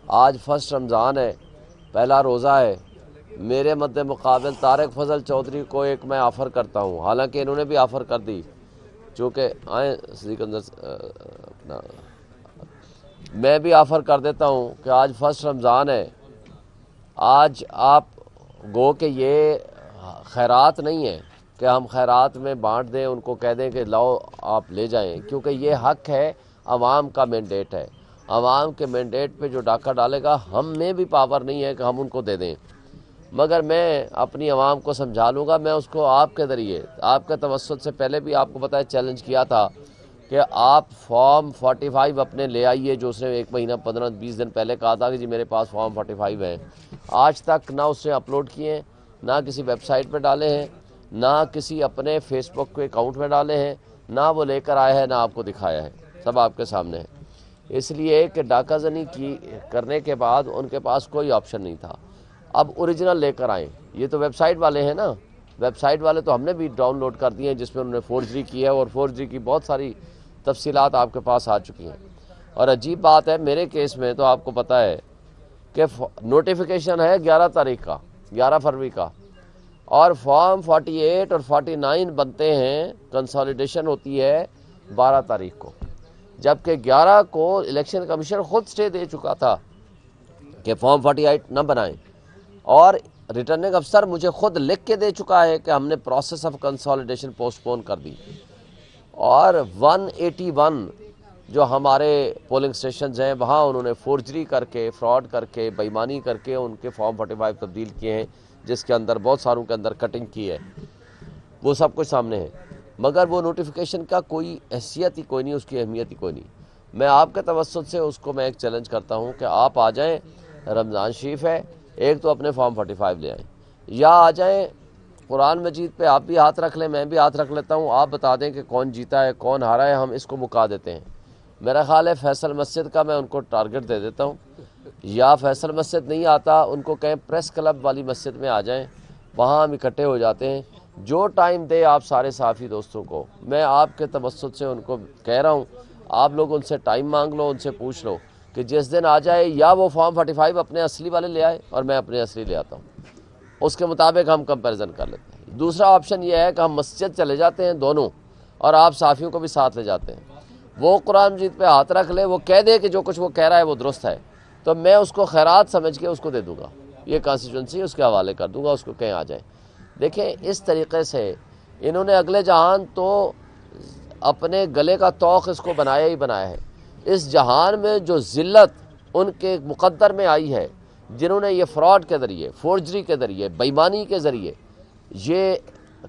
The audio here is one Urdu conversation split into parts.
آج فرسٹ رمضان ہے، پہلا روزہ ہے، میرے مد مقابل طارق فضل چودھری کو ایک میں آفر کرتا ہوں، حالانکہ انہوں نے بھی آفر کر دی، چونکہ آئیں اپنا میں بھی آفر کر دیتا ہوں کہ آج فرسٹ رمضان ہے، آج آپ گو کہ یہ خیرات نہیں ہے کہ ہم خیرات میں بانٹ دیں، ان کو کہہ دیں کہ لاؤ آپ لے جائیں، کیونکہ یہ حق ہے، عوام کا مینڈیٹ ہے، عوام کے مینڈیٹ پہ جو ڈاکہ ڈالے گا ہم میں بھی پاور نہیں ہے کہ ہم ان کو دے دیں، مگر میں اپنی عوام کو سمجھا لوں گا، میں اس کو آپ کے ذریعے آپ کے توسط سے پہلے بھی آپ کو پتہ ہے چیلنج کیا تھا کہ آپ فارم 45 اپنے لے آئیے، جو اس نے 1 مہینہ 15-20 دن پہلے کہا تھا کہ جی میرے پاس فارم 45 ہیں، آج تک نہ اس نے اپلوڈ کیے ہیں، نہ کسی ویب سائٹ پہ ڈالے ہیں، نہ کسی اپنے فیس بک کے اکاؤنٹ میں ڈالے ہیں، نہ وہ لے کر آیا ہے، نہ آپ کو دکھایا ہے، سب آپ کے سامنے ہے۔ اس لیے کہ ڈاکہ زنی کی کرنے کے بعد ان کے پاس کوئی آپشن نہیں تھا، اب اوریجنل لے کر آئیں، یہ تو ویب سائٹ والے ہیں نا، ویب سائٹ والے تو ہم نے بھی ڈاؤن لوڈ کر دیے ہیں جس میں انہوں نے فورجری کی ہے، اور فورجری کی بہت ساری تفصیلات آپ کے پاس آ چکی ہیں۔ اور عجیب بات ہے میرے کیس میں تو آپ کو پتہ ہے کہ نوٹیفیکیشن ہے 11 تاریخ کا، 11 فروری کا، اور فارم 48 اور 49 بنتے ہیں، کنسالیڈیشن ہوتی ہے 12 تاریخ کو، جبکہ 11 کو الیکشن کمیشن خود سٹے دے چکا تھا کہ فارم 48 نہ بنائیں، اور ریٹرننگ افسر مجھے خود لکھ کے دے چکا ہے کہ ہم نے پروسیس آف کنسالیڈیشن پوسٹ پون کر دی، اور 181 جو ہمارے پولنگ سٹیشنز ہیں وہاں انہوں نے فورجری کر کے، فراڈ کر کے، بے ایمانی کر کے ان کے فارم 45 تبدیل کیے ہیں، جس کے اندر بہت ساروں کے اندر کٹنگ کی ہے، وہ سب کچھ سامنے ہے، مگر وہ نوٹیفیکیشن کا کوئی حیثیت ہی کوئی نہیں، اس کی اہمیت ہی کوئی نہیں۔ میں آپ کے توسط سے اس کو میں ایک چیلنج کرتا ہوں کہ آپ آ جائیں، رمضان شریف ہے، ایک تو اپنے فارم 45 لے آئیں، یا آ جائیں قرآن مجید پہ آپ بھی ہاتھ رکھ لیں، میں بھی ہاتھ رکھ لیتا ہوں، آپ بتا دیں کہ کون جیتا ہے کون ہارا ہے، ہم اس کو مکا دیتے ہیں۔ میرا خیال ہے فیصل مسجد کا میں ان کو ٹارگٹ دے دیتا ہوں، یا فیصل مسجد نہیں آتا ان کو کہیں پریس کلب والی مسجد میں آ جائیں، وہاں ہم اکٹھے ہو جاتے ہیں، جو ٹائم دے آپ سارے صحافی دوستوں کو، میں آپ کے توسط سے ان کو کہہ رہا ہوں، آپ لوگ ان سے ٹائم مانگ لو، ان سے پوچھ لو کہ جس دن آ جائے یا وہ فارم 45 اپنے اصلی والے لے آئے اور میں اپنے اصلی لے آتا ہوں، اس کے مطابق ہم کمپیریزن کر لیتے ہیں۔ دوسرا آپشن یہ ہے کہ ہم مسجد چلے جاتے ہیں دونوں، اور آپ صحافیوں کو بھی ساتھ لے جاتے ہیں، وہ قرآن مجید پہ ہاتھ رکھ لے، وہ کہہ دے کہ جو کچھ وہ کہہ رہا ہے وہ درست ہے، تو میں اس کو خیرات سمجھ کے اس کو دے دوں گا، یہ کانسٹیٹوئنسی اس کے حوالے کر دوں گا، اس کو کہیں آ جائیں۔ دیکھیں اس طریقے سے انہوں نے اگلے جہان تو اپنے گلے کا توق اس کو بنایا ہی بنایا ہے، اس جہان میں جو ذلت ان کے مقدر میں آئی ہے، جنہوں نے یہ فراڈ کے ذریعے، فورجری کے ذریعے، بے ایمانی کے ذریعے یہ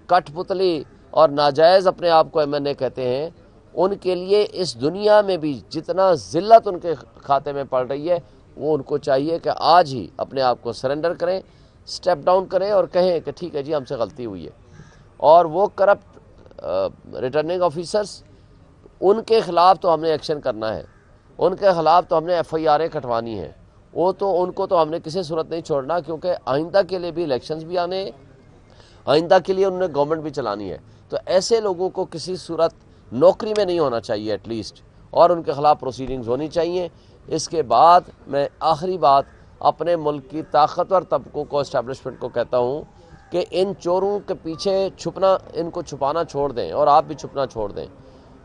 کٹ پتلی اور ناجائز اپنے آپ کو MNA کہتے ہیں، ان کے لیے اس دنیا میں بھی جتنا ذلت ان کے کھاتے میں پڑ رہی ہے، وہ ان کو چاہیے کہ آج ہی اپنے آپ کو سرنڈر کریں، سٹیپ ڈاؤن کریں اور کہیں کہ ٹھیک ہے جی ہم سے غلطی ہوئی ہے، اور وہ کرپٹ ریٹرننگ آفیسرز، ان کے خلاف تو ہم نے ایکشن کرنا ہے، ان کے خلاف تو ہم نے FIRیں کٹوانی ہیں، وہ تو ان کو تو ہم نے کسی صورت نہیں چھوڑنا، کیونکہ آئندہ کے لیے بھی الیکشنز بھی آنے ہیں، آئندہ کے لیے انہوں نے گورنمنٹ بھی چلانی ہے، تو ایسے لوگوں کو کسی صورت نوکری میں نہیں ہونا چاہیے ایٹ لیسٹ، اور ان کے خلاف پروسیڈنگز ہونی چاہیے۔ اس کے بعد میں آخری بات اپنے ملک کی طاقتور طبقوں کو، اسٹیبلشمنٹ کو کہتا ہوں کہ ان چوروں کے پیچھے چھپنا، ان کو چھپانا چھوڑ دیں، اور آپ بھی چھپنا چھوڑ دیں،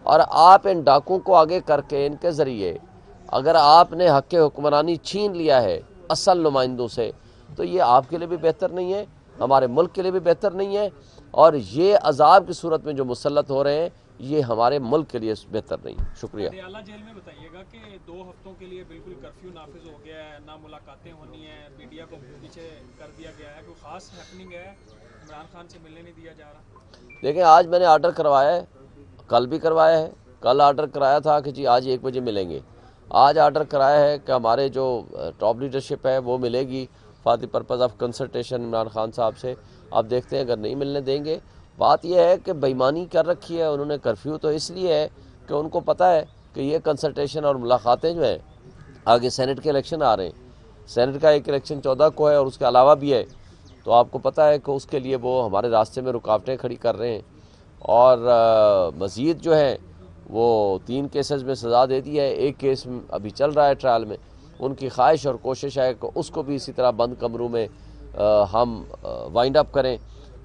اور آپ ان ڈاکوں کو آگے کر کے ان کے ذریعے اگر آپ نے حق حکمرانی چھین لیا ہے اصل نمائندوں سے، تو یہ آپ کے لیے بھی بہتر نہیں ہے، ہمارے ملک کے لیے بھی بہتر نہیں ہے، اور یہ عذاب کی صورت میں جو مسلط ہو رہے ہیں یہ ہمارے ملک کے لیے بہتر نہیں۔ شکریہ۔ پٹیالہ جیل میں بتائیے گا کہ 2 ہفتوں کے لیے بالکل کرفیو نافذ ہو گیا ہے، نہ ملاقاتیں ہونی ہیں، میڈیا کو پیچھے کر دیا گیا ہے، کوئی خاص ہیپننگ ہے، عمران خان سے ملنے نہیں دیا جا رہا؟ دیکھیں آج میں نے آرڈر کروایا ہے، کل بھی کروایا ہے، کل آرڈر کرایا تھا کہ جی آج 1 بجے ملیں گے، آج آرڈر کرایا ہے کہ ہمارے جو ٹاپ لیڈرشپ ہے وہ ملے گی for the purpose of consultation Imran Khan صاحب سے، آپ دیکھتے ہیں اگر نہیں ملنے دیں گے۔ بات یہ ہے کہ بے ایمانی کر رکھی ہے انہوں نے، کرفیو تو اس لیے ہے کہ ان کو پتہ ہے کہ یہ کنسلٹیشن اور ملاقاتیں جو ہیں، آگے سینٹ کے الیکشن آ رہے ہیں، سینٹ کا ایک الیکشن 14 کو ہے اور اس کے علاوہ بھی ہے، تو آپ کو پتہ ہے کہ اس کے لیے وہ ہمارے راستے میں رکاوٹیں کھڑی کر رہے ہیں، اور مزید جو ہے وہ 3 کیسز میں سزا دے دی ہے، ایک کیس ابھی چل رہا ہے ٹرائل میں، ان کی خواہش اور کوشش ہے کہ اس کو بھی اسی طرح بند کمروں میں ہم وائنڈ اپ کریں،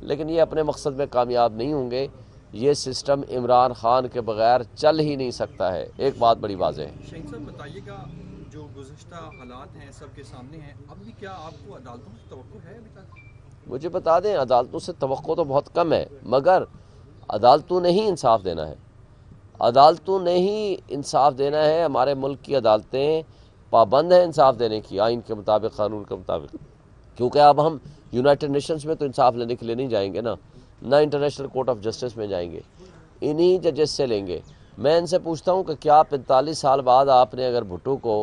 لیکن یہ اپنے مقصد میں کامیاب نہیں ہوں گے۔ یہ سسٹم عمران خان کے بغیر چل ہی نہیں سکتا ہے، ایک بات بڑی واضح ہے۔ شہین صاحب بتائیے گا، جو گزشتہ حالات ہیں سب کے سامنے ہیں، اب بھی کیا آپ کو عدالتوں سے توقع ہے ابھی تک؟ مجھے بتا دیں، عدالتوں سے توقع تو بہت کم ہے، مگر عدالتوں نے ہی انصاف دینا ہے، عدالتوں نے ہی انصاف دینا ہے۔ ہمارے ملک کی عدالتیں پابند ہیں انصاف دینے کی، آئین کے مطابق، قانون کے مطابق، کیونکہ اب ہم یونائٹڈ نیشنز میں تو انصاف لینے کے لیے نہیں جائیں گے نا، نہ انٹرنیشنل کورٹ آف جسٹس میں جائیں گے، انہی ججز سے لیں گے۔ میں ان سے پوچھتا ہوں کہ کیا 45 سال بعد آپ نے اگر بھٹو کو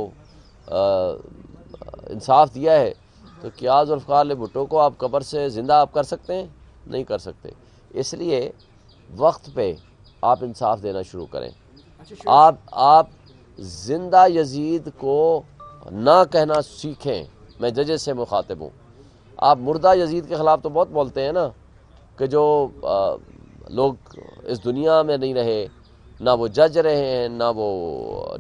انصاف دیا ہے تو کیا ذوالفقار علی بھٹو کو آپ قبر سے زندہ آپ کر سکتے ہیں؟ نہیں کر سکتے۔ اس لیے وقت پہ آپ انصاف دینا شروع کریں۔ آپ زندہ یزید کو نہ کہنا سیکھیں۔ میں ججز سے مخاطب ہوں۔ آپ مردہ یزید کے خلاف تو بہت بولتے ہیں نا، کہ جو لوگ اس دنیا میں نہیں رہے، نہ وہ جج رہے ہیں، نہ وہ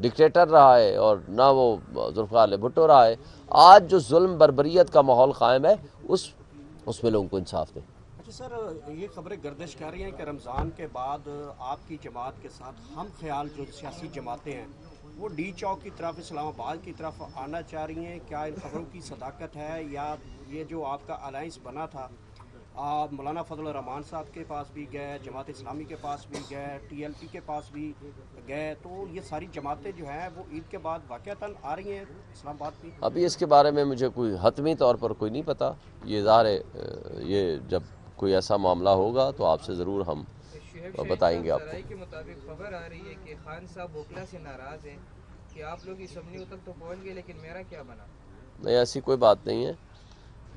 ڈکٹیٹر رہا ہے، اور نہ وہ ذوالفقار علی بھٹو رہا ہے۔ آج جو ظلم بربریت کا ماحول قائم ہے، اس میں لوگوں کو انصاف دیں۔ اچھا سر، یہ خبریں گردش کر رہی ہیں کہ رمضان کے بعد آپ کی جماعت کے ساتھ ہم خیال جو سیاسی جماعتیں ہیں وہ ڈی چوک کی طرف، اسلام آباد کی طرف آنا چاہ رہی ہیں۔ کیا ان خبروں کی صداقت ہے، یا یہ جو آپ کا الائنس بنا تھا، آپ مولانا فضل الرحمان صاحب کے پاس بھی گئے، جماعت اسلامی کے پاس بھی گئے، ٹی ایل پی کے پاس بھی گئے، تو یہ ساری جماعتیں جو ہیں وہ عید کے بعد واقعتاً آ رہی ہیں اسلام آباد کی؟ ابھی اس کے بارے میں مجھے کوئی حتمی طور پر کوئی نہیں پتا، یہ ظاہر ہے یہ جب کوئی ایسا معاملہ ہوگا تو آپ سے ضرور ہم بتائیں گے آپ کو۔ ذرائع کے مطابق خبر آ رہی ہے کہ خان صاحب وکلا سے ناراض ہیں کہ آپ لوگ اسمبلیوں تک تو پہنچ گئے لیکن میرا کیا بنا؟ نہیں، ایسی کوئی بات نہیں ہے،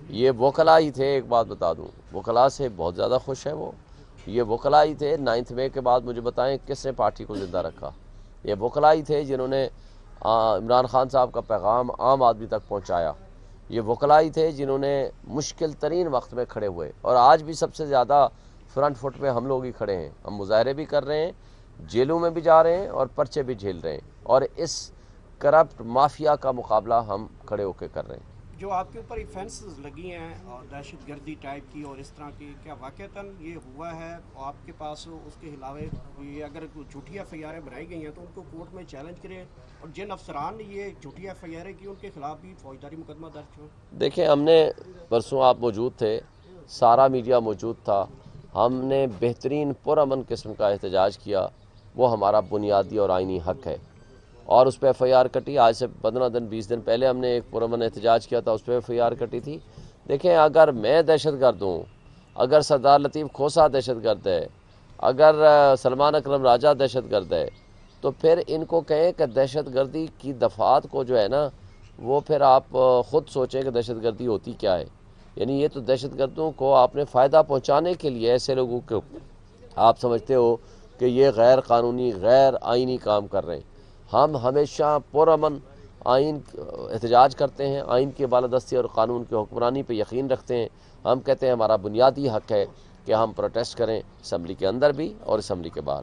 یہ وکلا ہی تھے۔ ایک بات بتا دوں، وکلا سے بہت زیادہ خوش ہے وہ، یہ وکلا ہی تھے۔ 9 مئی کے بعد مجھے بتائیں کس نے پارٹی کو زندہ رکھا؟ یہ وکلا ہی تھے جنہوں نے عمران خان صاحب کا پیغام عام آدمی تک پہنچایا۔ یہ وکلا ہی تھے جنہوں نے مشکل ترین وقت میں کھڑے ہوئے، اور آج بھی سب سے زیادہ فرنٹ فٹ میں ہم لوگ ہی کھڑے ہیں۔ ہم مظاہرے بھی کر رہے ہیں، جیلوں میں بھی جا رہے ہیں، اور پرچے بھی جھیل رہے ہیں، اور اس کرپٹ مافیا کا مقابلہ ہم کھڑے ہو کے کر رہے ہیں۔ جو آپ کے اوپر ایفنسز لگی ہیں اور دہشت گردی ٹائپ کی اور اس طرح کی، کیا واقعتاً یہ ہوا ہے؟ آپ کے پاس اس کے علاوہ یہ اگر جھوٹی ایف آئی آریں بنائی گئی ہیں تو ان کو کورٹ میں چیلنج کریں، اور جن افسران نے یہ جھوٹی ایف آئی آریں کی ان کے خلاف بھی فوجداری مقدمہ درج ہو؟ دیکھیں، ہم نے پرسوں آپ موجود تھے، سارا میڈیا موجود تھا، ہم نے بہترین پرامن قسم کا احتجاج کیا، وہ ہمارا بنیادی اور آئینی حق ہے، اور اس پہ ایف آئی آر کٹی۔ آج سے 15 دن 20 دن پہلے ہم نے ایک پرامن احتجاج کیا تھا، اس پہ ایف آئی آر کٹی تھی۔ دیکھیں، اگر میں دہشت گرد ہوں، اگر سردار لطیف کھوسہ دہشت گرد ہے، اگر سلمان اکرم راجہ دہشت گرد ہے، تو پھر ان کو کہیں کہ دہشت گردی کی دفعات کو جو ہے نا، وہ پھر آپ خود سوچیں کہ دہشت گردی ہوتی کیا ہے۔ یعنی یہ تو دہشت گردوں کو آپ نے فائدہ پہنچانے کے لیے ایسے لوگوں کو آپ سمجھتے ہو کہ یہ غیر قانونی، غیر آئینی کام کر رہے ہیں۔ ہم ہمیشہ پرامن آئین احتجاج کرتے ہیں، آئین کی بالادستی اور قانون کی حکمرانی پہ یقین رکھتے ہیں۔ ہم کہتے ہیں ہمارا بنیادی حق ہے کہ ہم پروٹیسٹ کریں، اسمبلی کے اندر بھی اور اسمبلی کے باہر۔